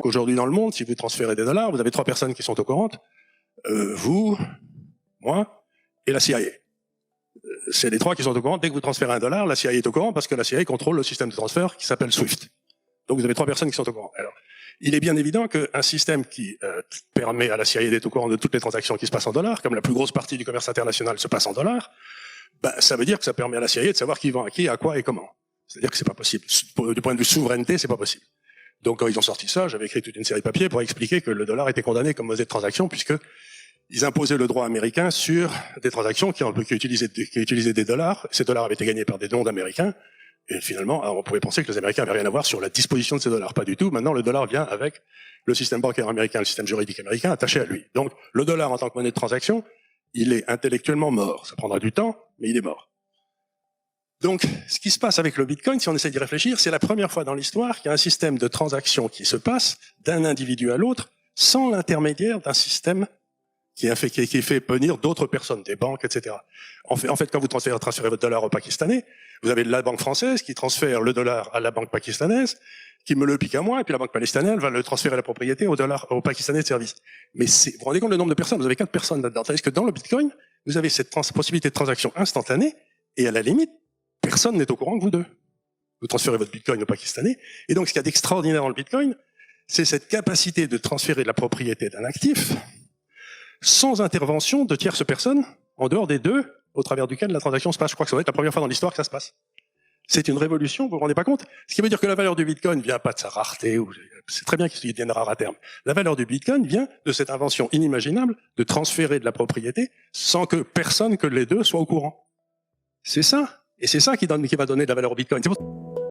Aujourd'hui dans le monde, si vous transférez des dollars, vous avez 3 personnes qui sont au courant, vous, moi et la CIA. C'est les 3 qui sont au courant. Dès que vous transférez un dollar, la CIA est au courant parce que la CIA contrôle le système de transfert qui s'appelle SWIFT. Donc vous avez 3 personnes qui sont au courant. Alors, il est bien évident qu'un système qui permet à la CIA d'être au courant de toutes les transactions qui se passent en dollars, comme la plus grosse partie du commerce international se passe en dollars, ben, ça veut dire que ça permet à la CIA de savoir qui vend à qui, à quoi et comment. C'est-à-dire que c'est pas possible. Du point de vue souveraineté, c'est pas possible. Donc quand ils ont sorti ça, j'avais écrit toute une série de papiers pour expliquer que le dollar était condamné comme monnaie de transaction puisque ils imposaient le droit américain sur des transactions qui utilisaient des dollars. Ces dollars avaient été gagnés par des dons d'Américains. Et finalement, on pouvait penser que les Américains n'avaient rien à voir sur la disposition de ces dollars. Pas du tout. Maintenant, le dollar vient avec le système bancaire américain, le système juridique américain attaché à lui. Donc, le dollar en tant que monnaie de transaction, il est intellectuellement mort. Ça prendra du temps, mais il est mort. Donc, ce qui se passe avec le Bitcoin, si on essaie d'y réfléchir, c'est la première fois dans l'histoire qu'il y a un système de transaction qui se passe d'un individu à l'autre sans l'intermédiaire d'un système qui fait venir d'autres personnes, des banques, etc. En fait, quand vous transférez votre dollar au Pakistanais, vous avez la banque française qui transfère le dollar à la banque pakistanaise, qui me le pique à moi, et puis la banque palestinienne va le transférer la propriété au Pakistanais de service. Mais vous vous rendez compte le nombre de personnes? Vous avez 4 personnes là-dedans. Tandis que dans le Bitcoin, vous avez cette possibilité de transaction instantanée, et à la limite, personne n'est au courant que vous deux. Vous transférez votre Bitcoin au Pakistanais, et donc ce qu'il y a d'extraordinaire dans le Bitcoin, c'est cette capacité de transférer de la propriété d'un actif sans intervention de tierces personnes, en dehors des deux, au travers duquel la transaction se passe. Je crois que ça va être la première fois dans l'histoire que ça se passe. C'est une révolution, vous vous rendez pas compte? Ce qui veut dire que la valeur du Bitcoin vient pas de sa rareté, c'est très bien qu'il devienne rare à terme. La valeur du Bitcoin vient de cette invention inimaginable de transférer de la propriété sans que personne que les deux soient au courant. C'est ça. Et c'est ça qui va donner de la valeur au Bitcoin.